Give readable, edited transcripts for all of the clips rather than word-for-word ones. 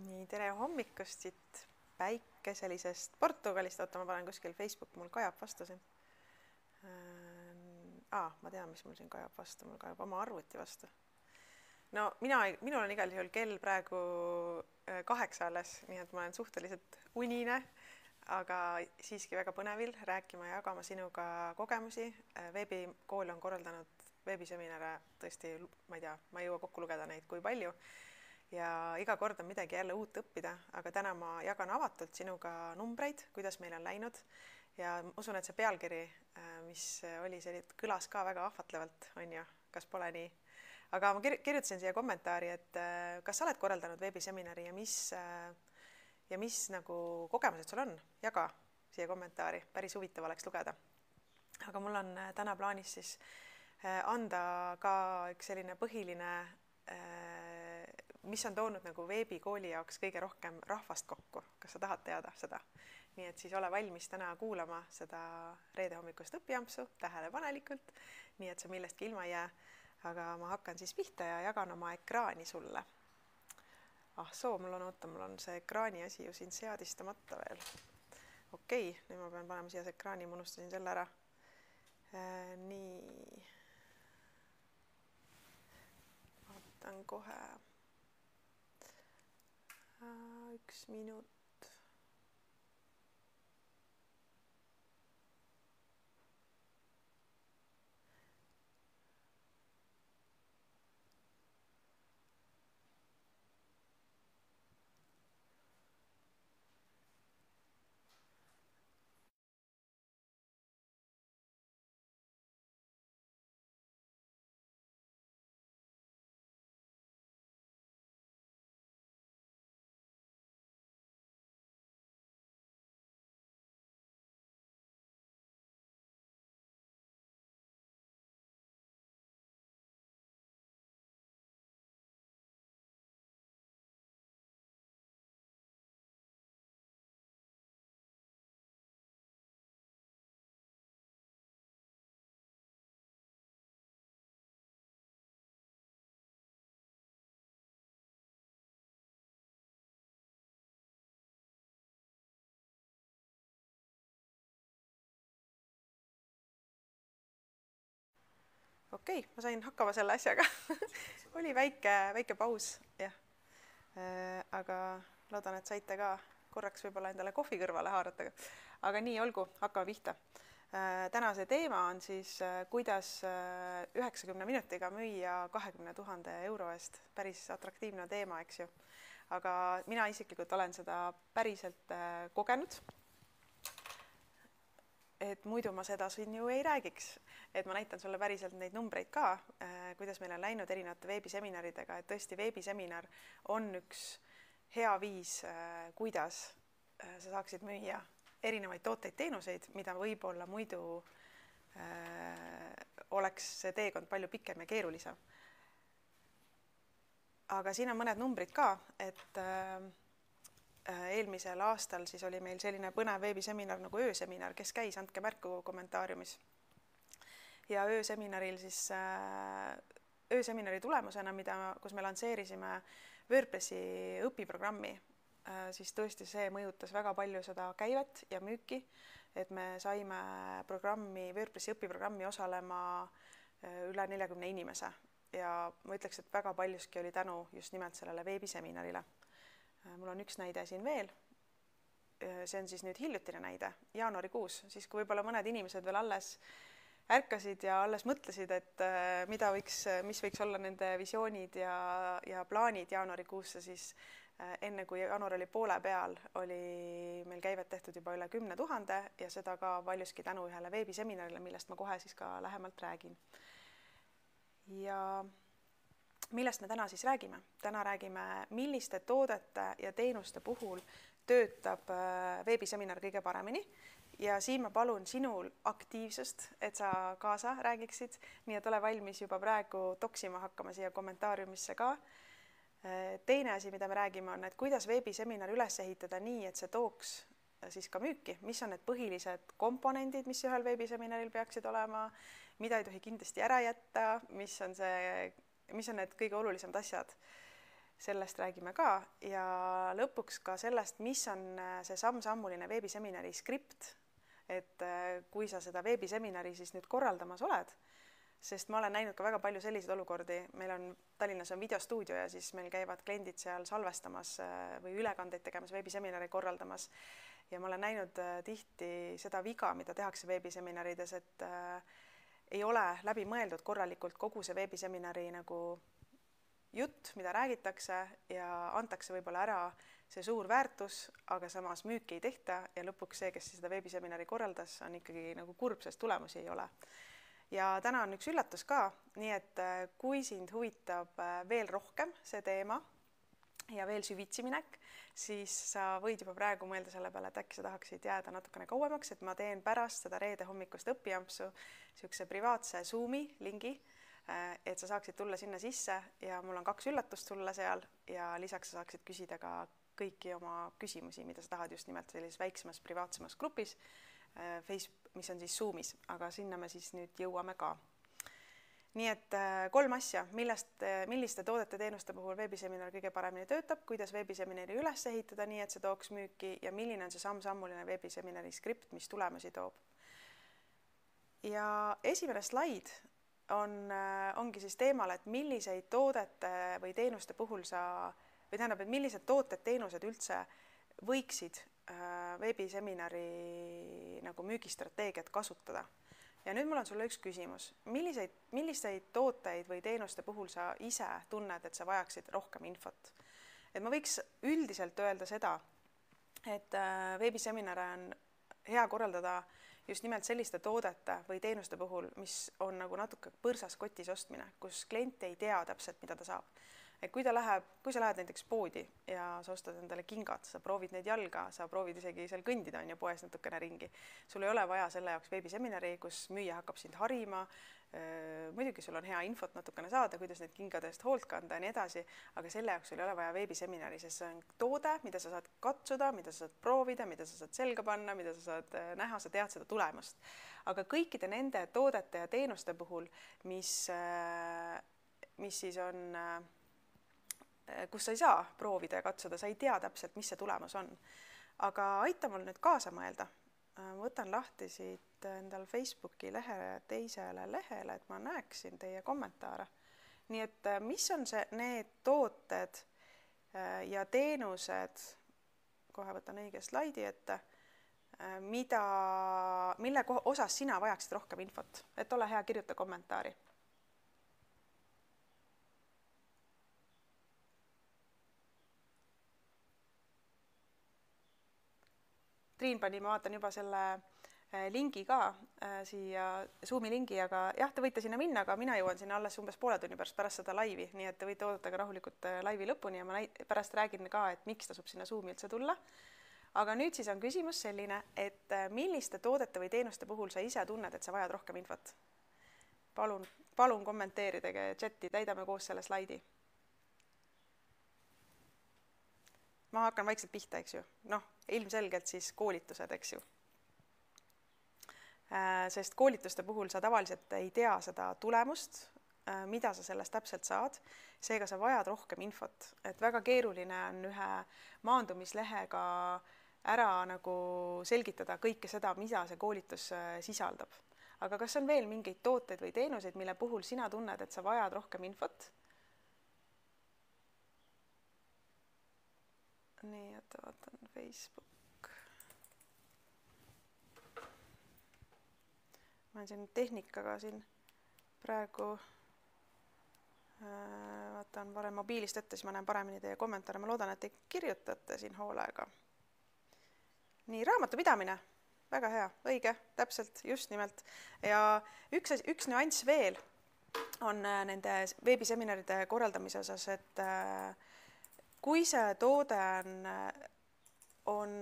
Nii, tere hommikust siit päikeselisest Portugalist. Oota, ma panen kuskil Facebook, mul kajab vastu siin. Ma tean, mis mul siin kajab vastu, mul kajab oma arvuti vastu. No minul on igal juhul kell praegu 8 alles, nii et ma olen suhteliselt unine, aga siiski väga põnevil rääkima ja jagama sinuga kogemusi. Veebikool on korraldanud veebiseminare, tõesti, ma ei tea, ma ei jõua kokku lugeda neid, kui palju. Ja iga kord on midagi jälle uut õppida, aga täna ma jagan avatult sinuga numbreid, kuidas meil on läinud. Ja usun, et see pealkiri, mis oli, see kõlas ka väga ahvatlevalt, on ju, kas pole nii? Aga ma kirjutasin siia kommentaari, et kas sa oled korraldanud veebiseminari ja mis nagu kogemused sul on? Jaga siia kommentaari, päris huvitav oleks lugeda. Aga mul on täna plaanis siis anda ka üks selline põhiline, mis on toonud nagu veebikooli jaoks kõige rohkem rahvast kokku. Kas sa tahad teada seda? Nii et siis ole valmis täna kuulama seda reede hommikust õpijampsu tähelepanelikult, nii et sa millestki ilma ei jää. Aga ma hakkan siis pihta ja jagan oma ekraani sulle. Mul on see ekraani asi ju siin seadistamata veel. Okei, nüüd ma pean panema siia see ekraani, ma unustasin selle ära. Nii. Vaatan kohe. 1 minut. Okei, ma sain hakkama selle asjaga. Oli väike paus, jah. Aga loodan, et saite ka korraks võib-olla endale kohvi kõrvale haarata. Aga nii, olgu, hakkame pihta. Tänase teema on siis, kuidas 90 minutiga müüa 20 000 euro eest. Päris atraktiivne teema, eks ju. Aga mina isiklikult olen seda päriselt kogenud. Et muidu ma seda siin ju ei räägiks. Et ma näitan sulle päriselt neid numbreid ka, kuidas meil on läinud erinevate veebiseminaridega. Et tõesti veebiseminar on üks hea viis, kuidas sa saaksid müüa erinevaid tooteid, teenuseid, mida võib-olla muidu oleks see teekond palju pikem ja keerulisem. Aga siin on mõned numbrid ka, et eelmisel aastal siis oli meil selline põnev veebiseminar nagu ööseminar, kes käis, andke märku kommentaariumis. Ja ööseminaril siis, ööseminari tulemusena, kus me lansseerisime WordPressi õpiprogrammi, siis tõesti see mõjutas väga palju seda käivet ja müüki, et me saime WordPressi õpiprogrammi osalema üle 40 inimese. Ja ma ütleks, et väga paljuski oli tänu just nimelt sellele veebiseminarile. Mul on üks näide siin veel. See on siis nüüd hiljutine näide, jaanuarikuus, siis kui võib-olla mõned inimesed veel alles ärkasid ja alles mõtlesid, et mis võiks olla nende visioonid ja plaanid jaanuarikuusse, siis enne kui jaanuar oli poole peal, oli meil käivet tehtud juba üle 10 000 ja seda ka paljuski tänu ühele veebiseminarile, millest ma kohe siis ka lähemalt räägin. Ja millest me täna siis räägime? Täna räägime, milliste toodete ja teenuste puhul töötab veebiseminar kõige paremini. Ja siin ma palun sinul aktiivsust, et sa kaasa räägiksid, nii et ole valmis juba praegu toksima hakkama siia kommentaariumisse ka. Teine asi, mida me räägime, on, et kuidas veebiseminar üles ehitada nii, et see tooks siis ka müüki, mis on need põhilised komponendid, mis ühel veebiseminaril peaksid olema, mida ei tohi kindlasti ära jätta, mis on need kõige olulisemad asjad. sellest räägime ka ja lõpuks ka sellest, mis on see samm-sammuline veebiseminari skript, et kui sa seda veebiseminari siis nüüd korraldamas oled, sest ma olen näinud ka väga palju selliseid olukordi, meil on Tallinnas on videostuudio ja siis meil käivad kliendid seal salvestamas või ülekandeid tegemas, veebiseminari korraldamas ja ma olen näinud tihti seda viga, mida tehakse veebiseminarides, et ei ole läbi mõeldud korralikult kogu see veebiseminari nagu jutt, mida räägitakse ja antakse võib-olla ära see suur väärtus, aga samas müüki ei tehta ja lõpuks see, kes seda veebiseminari korraldas, on ikkagi nagu kurb, sest tulemusi ei ole. Ja täna on üks üllatus ka, nii et kui sind huvitab veel rohkem see teema ja veel süvitsi minek, siis sa võid juba praegu mõelda selle peale, et äkki sa tahaksid jääda natukene kauemaks, et ma teen pärast seda reede hommikust õpijampsu niisuguse privaatse Zoomi lingi, et sa saaksid tulla sinna sisse ja mul on 2 üllatust sulle seal ja lisaks sa saaksid küsida ka kõiki oma küsimusi, mida sa tahad just nimelt sellises väiksemas privaatsemas grupis, mis on siis Zoomis, aga sinna me siis nüüd jõuame ka. Nii et 3 asja, milliste toodete teenuste puhul veebiseminar kõige paremini töötab, kuidas veebiseminari üles ehitada nii, et see tooks müüki ja milline on see samm-sammuline veebiseminari skript, mis tulemusi toob. Ja esimene slaid ongi siis teemal, et milliseid toodete või teenuste puhul või tähendab, et millised tooted, teenused üldse võiksid veebiseminari nagu müügistrateegiat kasutada. Ja nüüd mul on sulle üks küsimus. Milliseid tooteid või teenuste puhul sa ise tunned, et sa vajaksid rohkem infot? Et ma võiks üldiselt öelda seda, et veebiseminare on hea korraldada just nimelt selliste toodete või teenuste puhul, mis on nagu natuke põrsas kotis ostmine, kus klient ei tea täpselt, mida ta saab. Et kui sa lähed näiteks poodi ja sa ostad endale kingad, sa proovid neid jalga, sa proovid isegi seal kõndida on ju poes natukene ringi. Sul ei ole vaja selle jaoks veebiseminari, kus müüja hakkab sind harima. Muidugi sul on hea infot natukene saada, kuidas neid kingade eest hoolt kanda ja nii edasi, aga selle jaoks sul ei ole vaja veebiseminari, sest see on toode, mida sa saad katsuda, mida sa saad proovida, mida sa saad selga panna, mida sa saad näha, sa tead seda tulemust. Aga kõikide nende toodete ja teenuste puhul, mis siis on, kus sa ei saa proovida ja katsuda, sa ei tea täpselt, mis see tulemus on. Aga aita mul nüüd kaasa mõelda. Võtan lahti siit endal Facebooki teisele lehele, et ma näeksin teie kommentaare. Nii et mis on need tooted ja teenused, kohe võtan õige slaidi ette, mille osas sina vajaksid rohkem infot, et ole hea, kirjuta kommentaari. Triin pani, ma vaatan juba selle lingi ka siia Zoomi lingi, aga jah, te võite sinna minna, aga mina jõuan sinna alles umbes poole tunni pärast seda laivi, nii et te võite oodata ka rahulikult laivi lõpuni ja ma pärast räägin ka, et miks tasub sinna Zoomi üldse tulla. Aga nüüd siis on küsimus selline, et milliste toodete või teenuste puhul sa ise tunned, et sa vajad rohkem infot? Palun kommenteeridage chati, täidame koos selle slaidi. Ma hakkan vaikselt pihta, eks ju. Ilmselgelt siis koolitused, eks ju. Sest koolituste puhul sa tavaliselt ei tea seda tulemust, mida sa sellest täpselt saad. Seega sa vajad rohkem infot. Et väga keeruline on ühe maandumislehega ära nagu selgitada kõike seda, mida see koolitus sisaldab. Aga kas on veel mingeid tooteid või teenuseid, mille puhul sina tunned, et sa vajad rohkem infot? Nii, et vaatan Facebook. Ma olen siin tehnikaga siin praegu vaatan varem mobiilist ette, siis ma näen paremini teie kommentaare. Ma loodan, et te kirjutate siin hoolega. Nii, raamatupidamine. Väga hea, õige, täpselt, just nimelt. Ja üks nüanss veel on nende veebiseminaride korraldamise osas, et kui see toode on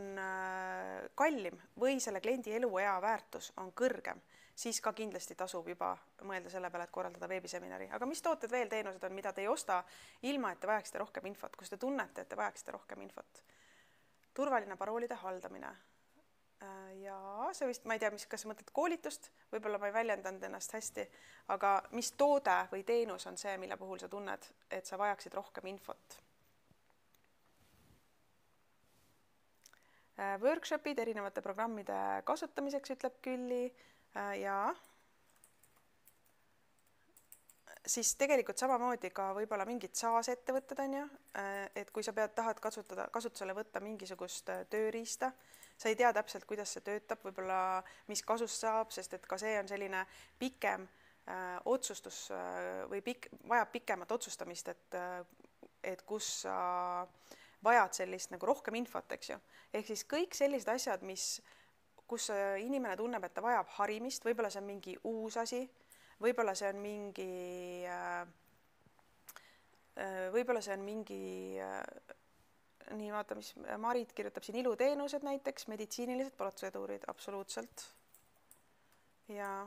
kallim või selle kliendi eluea väärtus on kõrgem, siis ka kindlasti tasub juba mõelda selle peale, et korraldada veebiseminari. Aga mis tooted veel teenused on, mida te ei osta ilma, et te vajaksite rohkem infot, kus te tunnete, et te vajaksite rohkem infot? Turvaline paroolide haldamine. Ja see vist, ma ei tea, kas sa mõtled koolitust, võib-olla ma ei väljendanud ennast hästi, aga mis toode või teenus on see, mille puhul sa tunned, et sa vajaksid rohkem infot? Workshopid erinevate programmide kasutamiseks, ütleb Külli, ja siis tegelikult samamoodi ka võib-olla mingid SaaS-ettevõtted on ju, et kui sa tahad kasutusele võtta mingisugust tööriista, sa ei tea täpselt, kuidas see töötab, võib-olla mis kasust saab, sest et ka see on selline pikem otsustus või vajab pikemat otsustamist, et kus sa vajad sellist nagu rohkem infot, eks ju. Ehk siis kõik sellised asjad, kus inimene tunneb, et ta vajab harimist, võib-olla see on mingi uus asi, võib-olla see on mingi, nii vaata, mis Marit kirjutab siin, iluteenused näiteks, meditsiinilised protseduurid, absoluutselt. Ja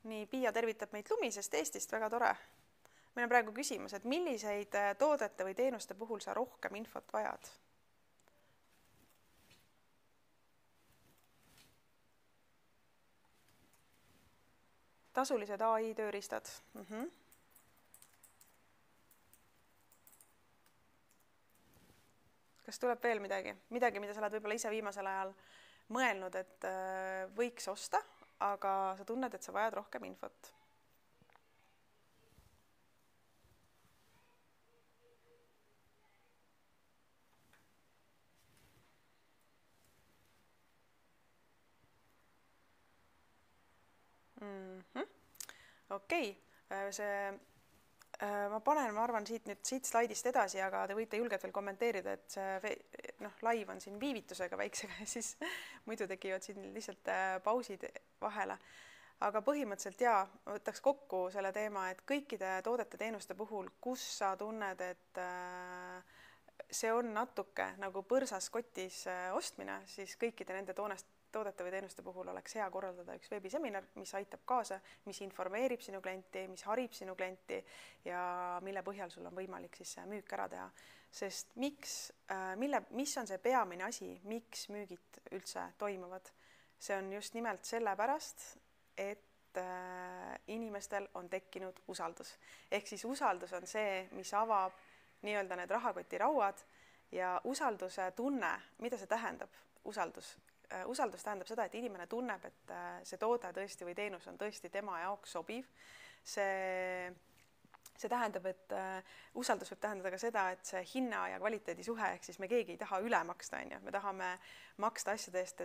nii, Piia tervitab meid Lumisest Eestist, väga tore. Meil on praegu küsimus, et milliseid toodete või teenuste puhul sa rohkem infot vajad? Tasulised AI tööriistad. Kas tuleb veel midagi? Midagi, mida sa oled võib-olla ise viimasel ajal mõelnud, et võiks osta, aga sa tunned, et sa vajad rohkem infot. Okei, ma arvan siit slaidist edasi, aga te võite julgelt veel kommenteerida, et see live on siin viivitusega väiksega ja siis muidu tekivad siin lihtsalt pausid vahele. Aga põhimõtteliselt ma võtaks kokku selle teema, et kõikide toodete teenuste puhul, kus sa tunned, et see on natuke nagu põrsas kotis ostmine, siis kõikide nende toodete või teenuste puhul oleks hea korraldada üks veebiseminar, mis aitab kaasa, mis informeerib sinu klienti, mis harib sinu klienti ja mille põhjal sul on võimalik siis müük ära teha. Sest mis on see peamine asi, miks müügid üldse toimuvad? See on just nimelt sellepärast, et inimestel on tekkinud usaldus. Ehk siis usaldus on see, mis avab nii-öelda need rahakotirauad ja usalduse tunne, mida see tähendab? Usaldus tähendab seda, et inimene tunneb, et see toode tõesti või teenus on tõesti tema jaoks sobiv. See tähendab, et usaldus võib tähendada ka seda, et see hinna ja kvaliteedi suhe, ehk siis me keegi ei taha üle maksta, me tahame maksta asjade eest,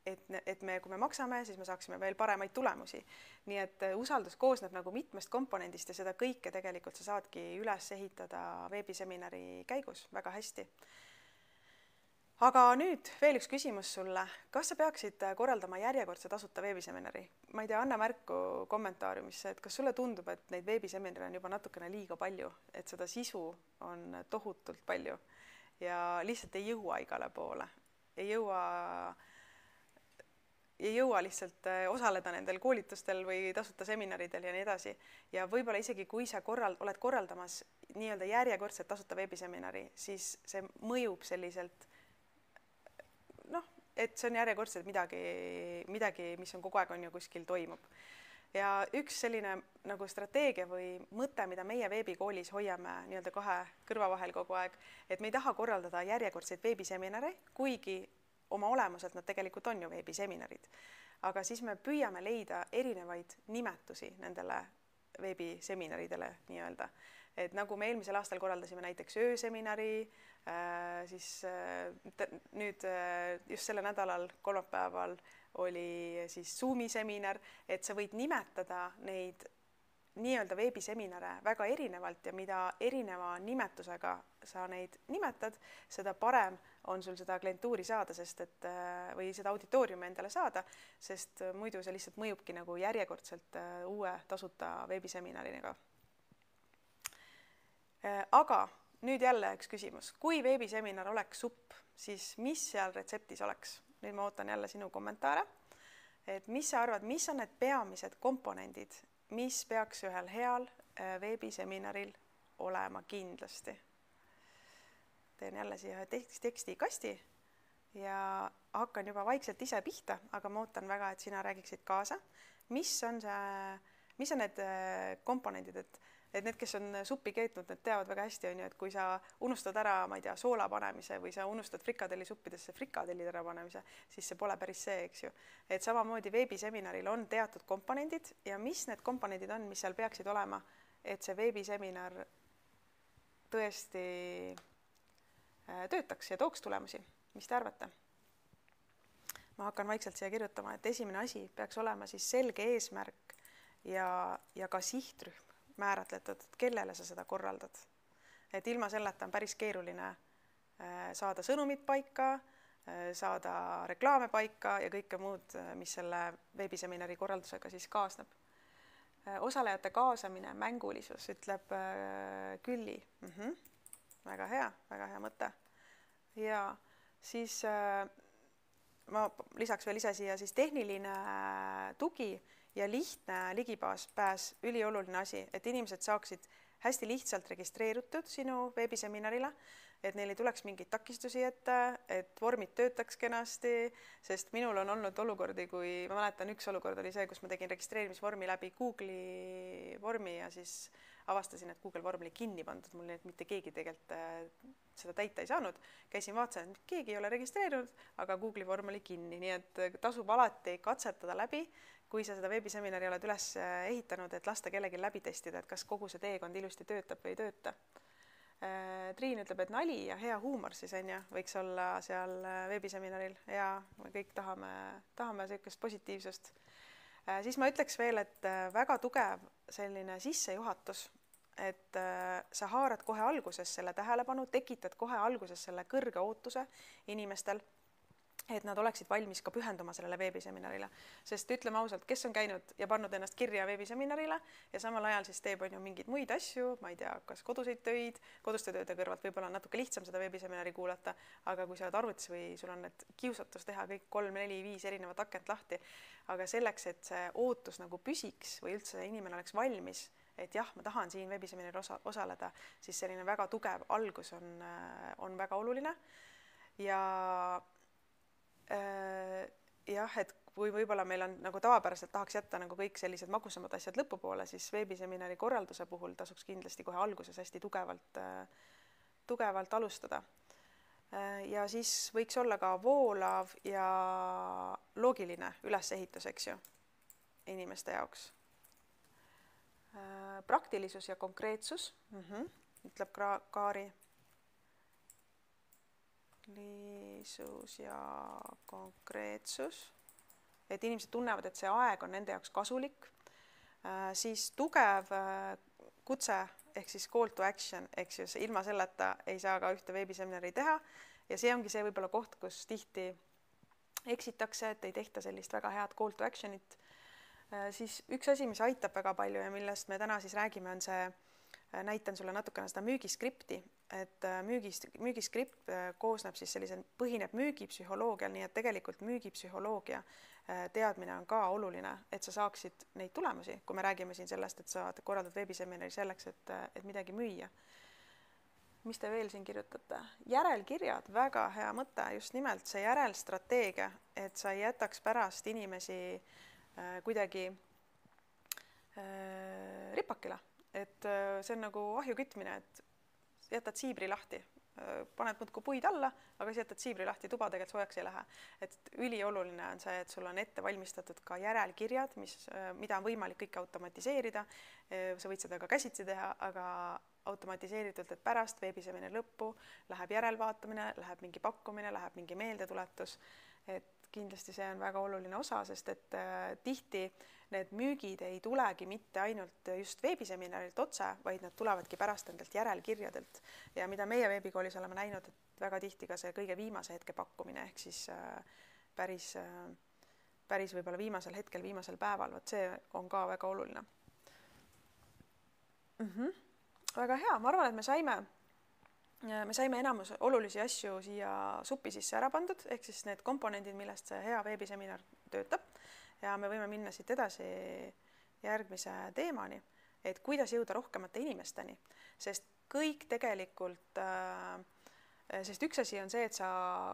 et kui me maksame, siis me saaksime veel paremaid tulemusi. Nii et usaldus koosneb nagu mitmest komponendist ja seda kõike tegelikult sa saadki üles ehitada veebiseminari käigus väga hästi. Aga nüüd veel üks küsimus sulle. Kas sa peaksid korraldama järjekordse tasuta veebiseminari? Ma ei tea, anna märku kommentaariumisse, et kas sulle tundub, et neid veebiseminare on juba natukene liiga palju, et seda sisu on tohutult palju ja lihtsalt ei jõua igale poole. Ei jõua lihtsalt osaleda nendel koolitustel või tasuta seminaridel ja nii edasi. Ja võib-olla isegi kui sa oled korraldamas nii-öelda järjekordset tasuta veebiseminari, siis see mõjub selliselt et see on järjekordselt midagi, mis on kogu aeg on ju kuskil toimub. Ja üks selline nagu strateegia või mõte, mida meie veebikoolis hoiame nii-öelda kahe kõrva vahel kogu aeg, et me ei taha korraldada järjekordseid veebiseminare, kuigi oma olemuselt nad tegelikult on ju veebiseminarid. Aga siis me püüame leida erinevaid nimetusi nendele veebiseminaridele nii-öelda. Et nagu me eelmisel aastal korraldasime näiteks ööseminari, siis nüüd just selle nädalal kolmapäeval oli siis Zoomi seminar, et sa võid nimetada neid nii-öelda veebiseminare väga erinevalt ja mida erineva nimetusega sa neid nimetad, seda parem on sul seda klientuuri saada, või seda auditooriumi endale saada, sest muidu see lihtsalt mõjubki nagu järjekordselt uue tasuta veebiseminariniga. Aga nüüd jälle üks küsimus. Kui veebiseminar oleks supp, siis mis seal retseptis oleks? Nüüd ma ootan jälle sinu kommentaare. Et mis sa arvad, mis on need peamised komponendid, mis peaks ühel heal veebiseminaril olema kindlasti? Teen jälle siia tekstikasti ja hakkan juba vaikselt ise pihta, aga ma ootan väga, et sina räägiksid kaasa. Mis on see mis on need komponendid, et need, kes on suppi keetnud, need teavad väga hästi, on ju, et kui sa unustad ära, ma ei tea, soola panemise või sa unustad frikadellisuppidesse frikadellid ära panemise, siis see pole päris see, eks ju. Et samamoodi veebiseminaril on teatud komponendid ja mis need komponendid on, mis seal peaksid olema, et see veebiseminar tõesti töötaks ja tooks tulemusi. Mis te arvate? Ma hakkan vaikselt siia kirjutama, et esimene asi peaks olema siis selge eesmärk ja ka sihtrühm määratletud, kellele sa seda korraldad. Et ilma selleta on päris keeruline saada sõnumid paika, saada reklaame paika ja kõike muud, mis selle veebiseminari korraldusega siis kaasneb. Osalejate kaasamine, mängulisus, ütleb Külli. Väga hea mõte. Ja siis ma lisaks veel ise siia siis tehniline tugi ja lihtne ligipääs ülioluline asi, et inimesed saaksid hästi lihtsalt registreerutud sinu veebiseminarile, et neil ei tuleks mingeid takistusi ette, et vormid töötaks kenasti, sest minul on olnud olukordi, kui ma mäletan, üks olukord oli see, kus ma tegin registreerimisvormi läbi Google'i vormi ja siis avastasin, et Google vorm oli kinni pandud, mul nii, et mitte keegi tegelikult seda täita ei saanud. Käisin vaatasin, et keegi ei ole registreerunud, aga Google'i vorm oli kinni, nii et tasub alati katsetada läbi, kui sa seda veebiseminari oled üles ehitanud, et lasta kellelgi läbi testida, et kas kogu see teekond ilusti töötab või ei tööta. Triin ütleb, et nali ja hea huumor siis võiks olla seal veebiseminaril ja me kõik tahame sellist positiivsust. Siis ma ütleks veel, et väga tugev selline sissejuhatus, et sa haarad kohe alguses selle tähelepanu, tekitad kohe alguses selle kõrge ootuse inimestel, et nad oleksid valmis ka pühenduma sellele veebiseminarile. Sest ütleme ausalt, kes on käinud ja pannud ennast kirja veebiseminarile ja samal ajal siis teeb mingeid muid asju, ma ei tea, kas koduseid töid, koduste tööde kõrvalt võib-olla on natuke lihtsam seda veebiseminari kuulata, aga kui sa oled arvutis või sul on need kiusatus teha kõik 3, 4, 5 erinevat akent lahti, aga selleks, et see ootus nagu püsiks või üldse inimene oleks valmis, et jah, ma tahan siin veebiseminari osaleda, siis selline väga tugev algus on väga oluline ja jah, et kui võib-olla meil on nagu tavapäraselt tahaks jätta nagu kõik sellised magusamad asjad lõpupoole, siis veebiseminari korralduse puhul tasuks kindlasti kohe alguses hästi tugevalt alustada. Ja siis võiks olla ka voolav ja loogiline ülesehitus, eks ju, inimeste jaoks. Praktilisus ja konkreetsus, ütleb Kaari. Liisus ja konkreetsus, et inimesed tunnevad, et see aeg on nende jaoks kasulik, siis tugev kutse ehk siis call to action, eks ju, ilma selleta ei saa ka ühte veebiseminari teha ja see ongi see võib-olla koht, kus tihti eksitakse, et ei tehta sellist väga head call to action'it. Siis üks asi, mis aitab väga palju ja millest me täna siis räägime, on see, näitan sulle natukene seda müügiskripti, et müügiskript koosneb siis põhineb müügipsühholoogial, nii et tegelikult müügipsühholoogia teadmine on ka oluline, et sa saaksid neid tulemusi, kui me räägime siin sellest, et sa korraldad veebiseminari selleks, et midagi müüa. Mis te veel siin kirjutate? Järelkirjad, väga hea mõte, just nimelt see järelstrateegia, et sa ei jätaks pärast inimesi kuidagi ripakile. Et see on nagu ahju kütmine, et jätad siibri lahti, paned muudkui puid alla, aga siis jätad siibri lahti, tuba tegelikult soojaks ei lähe. Et ülioluline on see, et sul on ette valmistatud ka järelkirjad, mida on võimalik kõike automatiseerida. Sa võid seda ka käsitsi teha, aga automatiseeritult, et pärast veebiseminari lõppu läheb järelvaatamine, läheb mingi pakkumine, läheb mingi meeldetuletus. Et kindlasti see on väga oluline osa, sest et tihti need müügid ei tulegi mitte ainult just veebiseminarilt otse, vaid nad tulevadki pärast nendelt järelkirjadelt. Ja mida meie veebikoolis oleme näinud, et väga tihti ka see kõige viimase hetke pakkumine, ehk siis päris võib-olla viimasel hetkel, viimasel päeval, see on ka väga oluline. Väga hea, ma arvan, et me saime enamus olulisi asju siia suppi sisse ära pandud, ehk siis need komponendid, millest see hea veebiseminar töötab ja me võime minna siit edasi järgmise teemani, et kuidas jõuda rohkemate inimesteni, sest kõik tegelikult Sest üks asi on see, et sa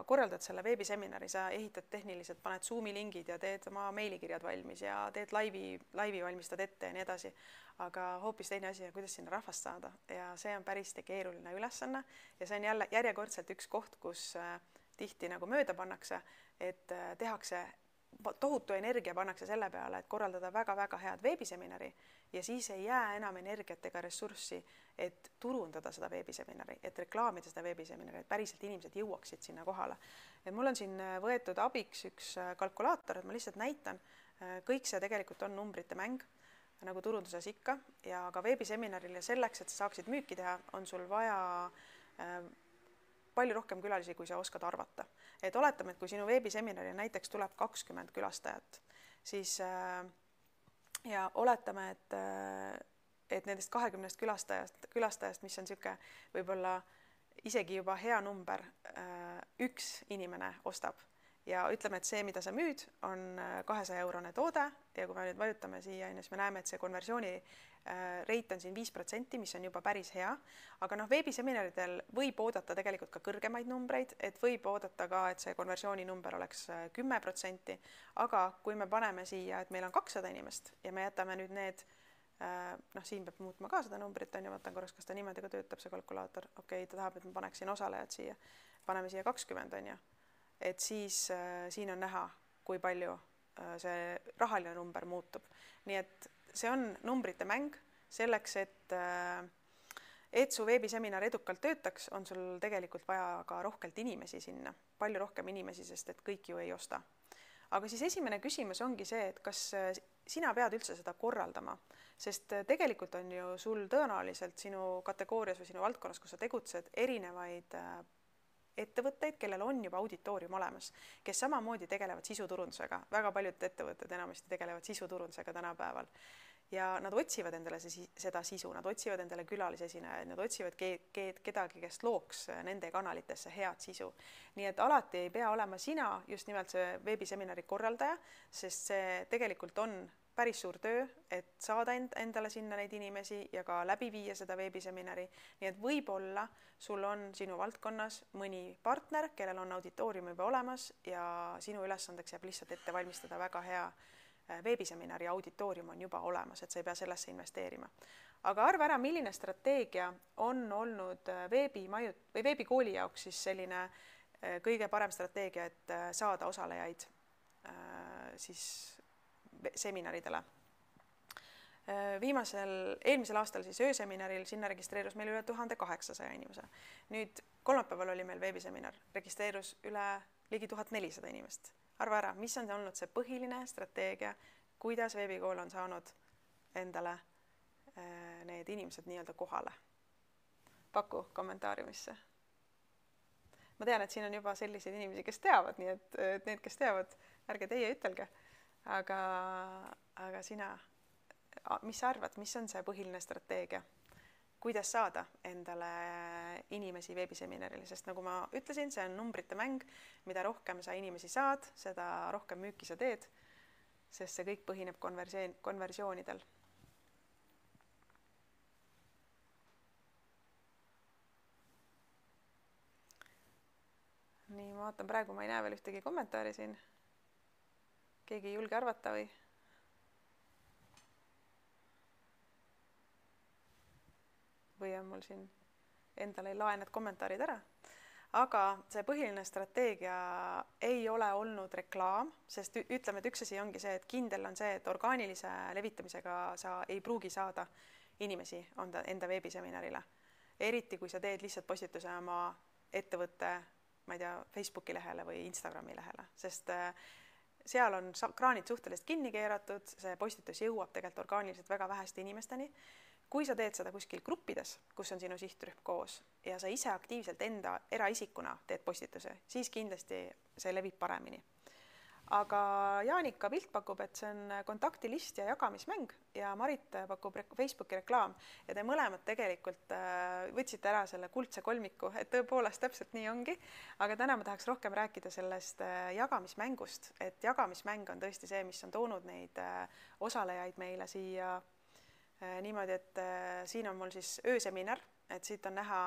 korraldad selle veebiseminari, sa ehitad tehniliselt, paned Zoomi lingid ja teed oma meilikirjad valmis ja teed laivi valmistad ette ja nii edasi. Aga hoopis teine asi, kuidas sinna rahvast saada ja see on päris keeruline ülesanne ja see on jälle järjekordselt üks koht, kus tihti nagu mööda pannakse, et tehakse tohutu energia pannakse selle peale, et korraldada väga-väga head veebiseminari ja siis ei jää enam energiat ega ressurssi, et turundada seda veebiseminari, et reklaamida seda veebiseminari, et päriselt inimesed jõuaksid sinna kohale. Et mul on siin võetud abiks üks kalkulaator, et ma lihtsalt näitan, kõik see tegelikult on numbrite mäng, nagu turunduses ikka, ja ka veebiseminaril ja selleks, et sa saaksid müüki teha, on sul vaja palju rohkem külalisi, kui sa oskad arvata. Et oletame, et kui sinu veebiseminari näiteks tuleb 20 külastajat, siis ja oletame, et nendest 20 külastajast, mis on niisugune võib-olla isegi juba hea number, üks inimene ostab ja ütleme, et see, mida sa müüd, on 200-eurone toode ja kui me nüüd vajutame siia, siis me näeme, et see konversiooni rate on siin 5%, mis on juba päris hea, aga veebiseminaridel võib oodata tegelikult ka kõrgemaid numbreid, et võib oodata ka, et see konversiooni number oleks 10%, aga kui me paneme siia, et meil on 200 inimest ja me jätame nüüd need, siin peab muutma ka seda numbrit, on ju, vaatan korraks, kas ta niimoodi ka töötab, see kalkulaator, okei, ta tahab, et ma paneksin osalejad siia, paneme siia 20, on ju, et siis siin on näha, kui palju see rahaline number muutub, nii et see on numbrite mäng selleks, et su veebiseminar edukalt töötaks, on sul tegelikult vaja ka rohkelt inimesi sinna, palju rohkem inimesi, sest et kõik ju ei osta. Aga siis esimene küsimus ongi see, et kas sina pead üldse seda korraldama, sest tegelikult on ju sul tõenäoliselt sinu kategoorias või sinu valdkonnas, kus sa tegutsed, erinevaid ettevõtteid, kellel on juba auditoorium olemas, kes samamoodi tegelevad sisuturundusega. Väga paljud ettevõtted enamasti tegelevad sisuturundusega tänapäeval. Ja nad otsivad endale seda sisu, nad otsivad endale külalisesinejaid, nad otsivad kedagi, kes looks nende kanalitesse head sisu. Nii et alati ei pea olema sina just nimelt see veebiseminari korraldaja, sest see tegelikult on päris suur töö, et saada endale sinna neid inimesi ja ka läbi viia seda veebiseminari. Nii et võib-olla sul on sinu valdkonnas mõni partner, kellel on auditoorium juba olemas ja sinu ülesandeks jääb lihtsalt ette valmistada väga hea veebiseminari auditoorium on juba olemas, et sa ei pea sellesse investeerima. Aga arva ära, milline strateegia on olnud veebikooli jaoks siis selline kõige parem strateegia, et saada osalejaid siis seminaridele. Eelmisel aastal siis ööseminaril sinna registreerus meil üle 1800 inimese. Nüüd kolmapäeval oli meil veebiseminar, registreerus üle ligi 1400 inimest. Arva ära, mis on olnud see põhiline strateegia, kuidas veebikool on saanud endale need inimesed nii-öelda kohale? Paku kommentaariumisse. Ma tean, et siin on juba selliseid inimesi, kes teavad, nii et need, kes teavad, ärge teie ütelge. Aga sina, mis sa arvad, mis on see põhiline strateegia? Kuidas saada endale inimesi veebiseminaril, sest nagu ma ütlesin, see on numbrite mäng, mida rohkem sa inimesi saad, seda rohkem müüki sa teed, sest see kõik põhineb konversioonidel. Nii, ma vaatan praegu, ma ei näe veel ühtegi kommentaari siin. Keegi ei julge arvata või? Või on mul siin endale ei lae need kommentaarid ära. Aga see põhiline strateegia ei ole olnud reklaam, sest ütleme, et üks asi ongi see, et kindel on see, et orgaanilise levitamisega sa ei pruugi saada inimesi enda veebiseminarile. Eriti, kui sa teed lihtsalt postituse oma ettevõtte, ma ei tea, Facebooki lehele või Instagrami lehele, sest seal on kraanid suhteliselt kinni keeratud, see postitus jõuab tegelikult orgaaniliselt väga väheste inimesteni. Kui sa teed seda kuskil gruppides, kus on sinu sihtrühm koos ja sa ise aktiivselt enda eraisikuna teed postituse, siis kindlasti see levib paremini. Aga Jaanika Pilt pakub, et see on kontaktilist ja jagamismäng ja Marit pakub Facebooki reklaam ja te mõlemad tegelikult võtsite ära selle kuldse kolmiku, et tõepoolest täpselt nii ongi, aga täna ma tahaks rohkem rääkida sellest jagamismängust, et jagamismäng on tõesti see, mis on toonud neid osalejaid meile siia niimoodi, et siin on mul siis ööseminar, et siit on näha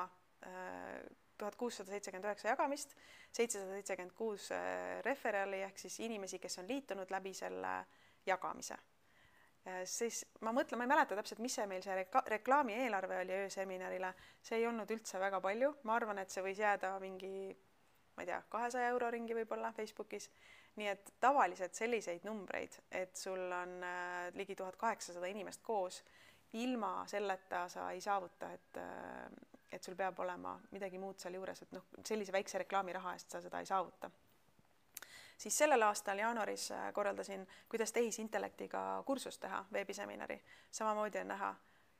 1679 jagamist, 776 referali ehk siis inimesi, kes on liitunud läbi selle jagamise. Siis ma mõtlen, ma ei mäleta täpselt, mis see meil see reklaami eelarve oli ööseminarile, see ei olnud üldse väga palju, ma arvan, et see võis jääda mingi, ma ei tea, 200 euro ringi võib-olla Facebookis, nii et tavaliselt selliseid numbreid, et sul on ligi 1800 inimest koos, ilma selleta sa ei saavuta, et sul peab olema midagi muud seal juures, et noh, sellise väikse reklaamiraha eest sa seda ei saavuta. Siis sellel aastal jaanuaris korraldasin, kuidas tehisintellektiga kursust teha, veebiseminari. Samamoodi on näha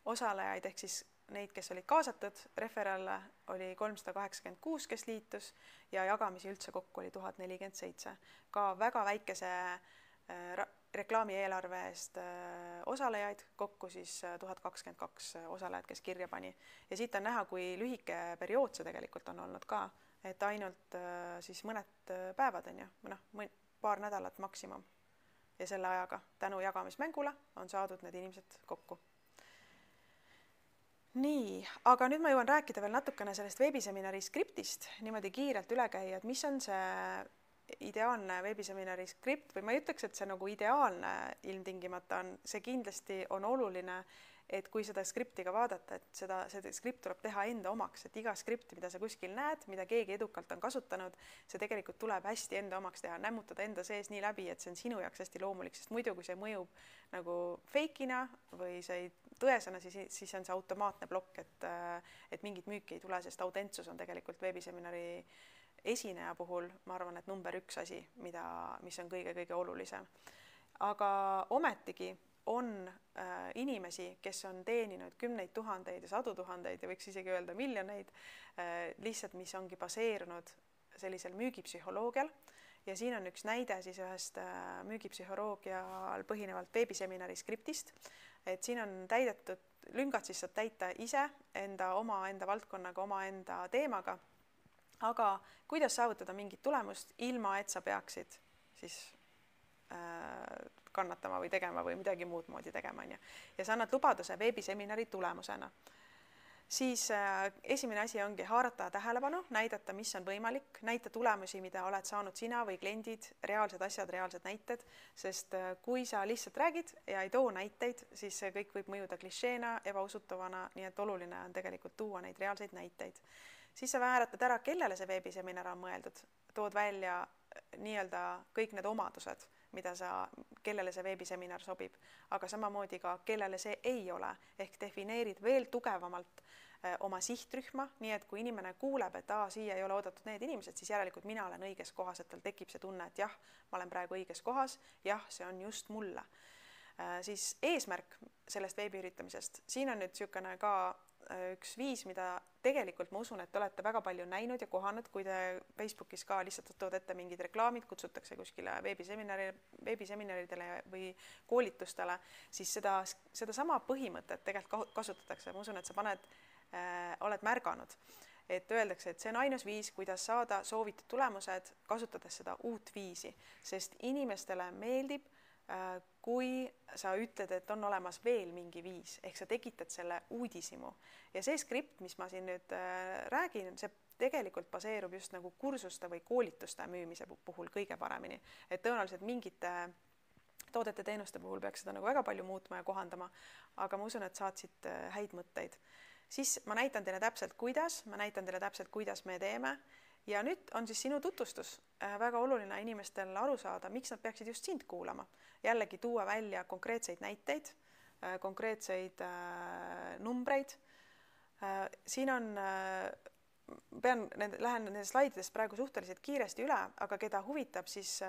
osalejaid, ehk siis neid, kes olid kaasatud, referalle oli 386, kes liitus ja jagamisi üldse kokku oli 1047. Ka väga väikese reklaami eelarve eest osalejaid, kokku siis 1022 osalejad, kes kirja pani. Ja siit on näha, kui lühike periood see tegelikult on olnud ka, et ainult siis mõned päevad on ju, paar nädalat maksimum. Ja selle ajaga tänu jagamismängule on saadud need inimesed kokku. Nii, aga nüüd ma jõuan rääkida veel natukene sellest veebiseminari skriptist, niimoodi kiirelt üle käia, et mis on see ideaalne veebiseminari skript või ma ei ütleks, et see nagu ideaalne ilmtingimata on, see kindlasti on oluline, et kui seda skripti ka vaadata, et see skript tuleb teha enda omaks, et iga skripti, mida sa kuskil näed, mida keegi edukalt on kasutanud, see tegelikult tuleb hästi enda omaks teha, nämmutada enda sees nii läbi, et see on sinu jaoks hästi loomulik, sest muidu kui see mõjub nagu fake'ina või see tõesena, siis on see automaatne plokk, et mingit müüki ei tule, sest autentsus on tegelikult veebiseminari esineja puhul, ma arvan, et number 1 asi, mis on kõige-kõige olulisem. Aga ometigi on inimesi, kes on teeninud kümneid tuhandeid ja sadu tuhandeid ja võiks isegi öelda miljoneid, lihtsalt mis ongi baseerunud sellisel müügipsühholoogial. Ja siin on üks näide siis ühest müügipsühholoogial põhinevalt veebiseminari skriptist, et siin on täidetud, lüngad siis saab täita ise enda valdkonnaga, omaenda teemaga, aga kuidas saavutada mingit tulemust, ilma et sa peaksid siis kannatama või tegema või midagi muud moodi tegema. Ja sa annad lubaduse veebiseminari tulemusena. Siis esimene asi ongi haarata tähelepanu, näidata, mis on võimalik, näita tulemusi, mida oled saanud sina või kliendid, reaalsed asjad, reaalsed näited, sest kui sa lihtsalt räägid ja ei too näiteid, siis see kõik võib mõjuda klišeena, ebausutavana, nii et oluline on tegelikult tuua neid reaalseid näiteid. Siis sa määratad ära, kellele see veebiseminar on mõeldud, tood välja nii-öelda kõik need omadused, kellele see veebiseminar sobib, aga samamoodi ka kellele see ei ole, ehk defineerid veel tugevamalt oma sihtrühma, nii et kui inimene kuuleb, et siia ei ole oodatud need inimesed, siis järelikult mina olen õiges kohas, et tal tekib see tunne, et jah, ma olen praegu õiges kohas, jah, see on just mulle. Siis eesmärk sellest veebiüritamisest, siin on nüüd niisugune ka üks viis, mida tegelikult ma usun, et olete väga palju näinud ja kohanud, kui te Facebookis ka lihtsalt tood ette mingid reklaamid, kutsutakse kuskile veebiseminaridele või koolitustele, siis seda sama põhimõtet tegelikult kasutatakse. Ma usun, et sa oled märganud, et öeldakse, et see on ainus viis, kuidas saada soovitud tulemused, kasutades seda uut viisi, sest inimestele meeldib, kui sa ütled, et on olemas veel mingi viis, ehk sa tekitad selle uudishimu. Ja see skript, mis ma siin nüüd räägin, see tegelikult baseerub just nagu kursuste või koolituste müümise puhul kõige paremini. Et tõenäoliselt mingite toodete teenuste puhul peaks seda nagu väga palju muutma ja kohandama, aga ma usun, et saatsid häid mõtteid. Siis ma näitan teile täpselt, kuidas me teeme. Ja nüüd on siis sinu tutvustus. Väga oluline inimestel aru saada, miks nad peaksid just sind kuulama. Jällegi tuua välja konkreetseid näiteid, konkreetseid numbreid. Siin on, lähen nende slaididest praegu suhteliselt kiiresti üle, aga keda huvitab, siis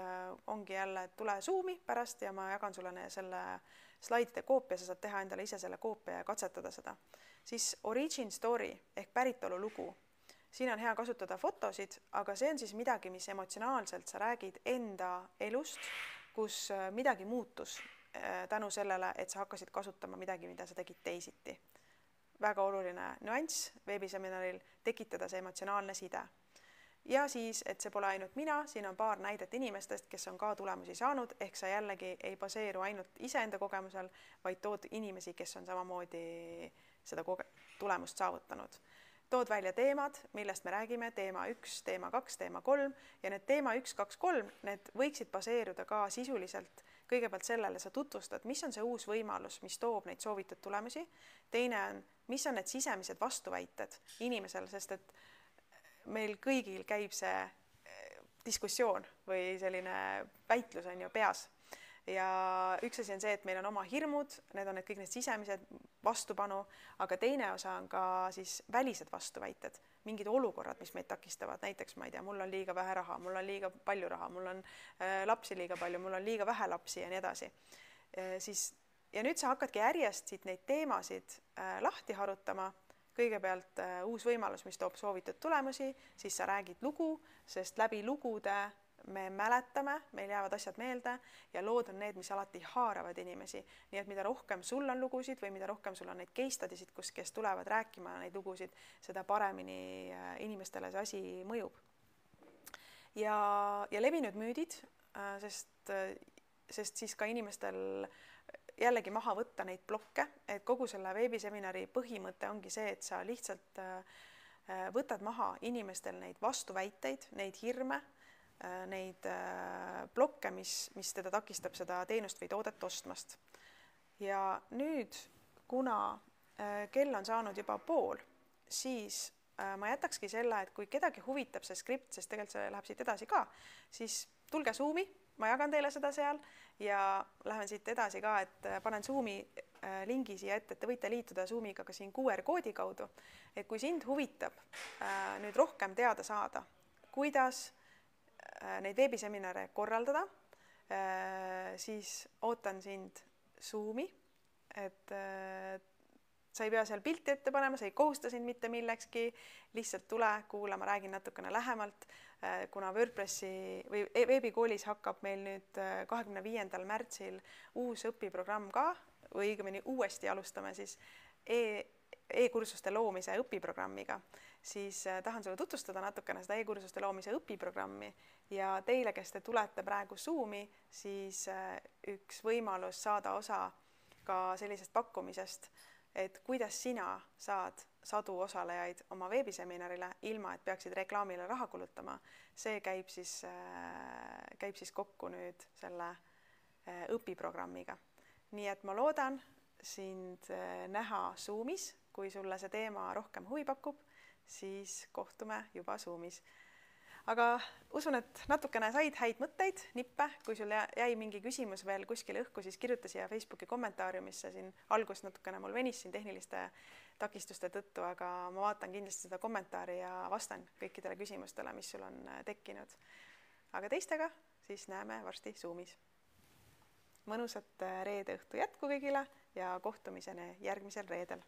ongi jälle, tule Zoomi pärast ja ma jagan sulle selle slaidide koopia, sa saad teha endale ise selle koopia ja katsetada seda. Siis origin story ehk päritolu lugu. Siin on hea kasutada fotosid, aga see on siis midagi, mis emotsionaalselt sa räägid enda elust, kus midagi muutus tänu sellele, et sa hakkasid kasutama midagi, mida sa tegid teisiti. Väga oluline nüanss veebiseminaril, tekitada see emotsionaalne side. Ja siis, et see pole ainult mina, siin on paar näidet inimestest, kes on ka tulemusi saanud, ehk sa jällegi ei baseeru ainult iseenda kogemusel, vaid tood inimesi, kes on samamoodi seda tulemust saavutanud. tood välja teemad, millest me räägime, teema 1, teema 2, teema 3 ja need teema 1, 2, 3, need võiksid baseeruda ka sisuliselt kõigepealt sellele, sa tutvustad, mis on see uus võimalus, mis toob neid soovitud tulemusi. Teine on, mis on need sisemised vastuväited inimesel, sest et meil kõigil käib see diskussioon või selline väitlus on ju peas. Ja üks asi on see, et meil on oma hirmud, need on need kõik need sisemised vastupanu, aga teine osa on ka siis välised vastuväited, mingid olukorrad, mis meid takistavad, näiteks ma ei tea, mul on liiga vähe raha, mul on liiga palju raha, mul on lapsi liiga palju, mul on liiga vähe lapsi ja nii edasi. Ja nüüd sa hakkadki järjest siit neid teemasid lahti harutama, kõigepealt uus võimalus, mis toob soovitud tulemusi, siis sa räägid lugu, sest läbi lugude me mäletame, meil jäävad asjad meelde ja lood on need, mis alati haaravad inimesi. Nii et mida rohkem sul on lugusid või mida rohkem sul on neid case studysid, kes tulevad rääkima neid lugusid, seda paremini inimestele see asi mõjub. Ja levinud müüdid, sest siis ka inimestel jällegi maha võtta neid blokke, et kogu selle veebiseminari põhimõte ongi see, et sa lihtsalt võtad maha inimestel neid vastuväiteid, neid hirme, neid blokke, mis teda takistab seda teenust või toodet ostmast. Ja nüüd, kuna kell on saanud juba pool, siis ma jätakski selle, et kui kedagi huvitab see skript, sest tegelikult see läheb siit edasi ka, siis tulge Zoomi, ma jagan teile seda seal ja lähen siit edasi ka, et panen Zoomi lingi siia ette, et te võite liituda Zoomiga ka siin QR-koodi kaudu. Et kui sind huvitab nüüd rohkem teada saada, kuidas neid veebiseminare korraldada, siis ootan sind Zoomi, et sa ei pea seal pilti ette panema, sa ei kohusta sind mitte millekski, lihtsalt tule, kuula, ma räägin natukene lähemalt, kuna WordPressi või veebikoolis hakkab meil nüüd 25. märtsil uus õpiprogramm ka, või õigemini uuesti alustame siis e-kursuste loomise õpiprogrammiga, siis tahan sulle tutvustada natukene seda e-kursuste loomise õpiprogrammi ja teile, kes te tulete praegu Zoomi, siis üks võimalus saada osa ka sellisest pakkumisest, et kuidas sina saad sadu osalejaid oma veebiseminarile, ilma et peaksid reklaamile raha kulutama. See käib siis kokku nüüd selle õpiprogrammiga. Nii et ma loodan sind näha Zoomis, kui sulle see teema rohkem huvi pakub, siis kohtume juba Zoomis. Aga usun, et natukene said häid mõtteid, nippe, kui sul jäi mingi küsimus veel kuskile õhku, siis kirjuta siia Facebooki kommentaariumisse, siin alguses natukene mul venis siin tehniliste takistuste tõttu, aga ma vaatan kindlasti seda kommentaari ja vastan kõikidele küsimustele, mis sul on tekkinud. Aga teistega siis näeme varsti Zoomis. Mõnusat reede õhtu jätku kõigile ja kohtumiseni järgmisel reedel.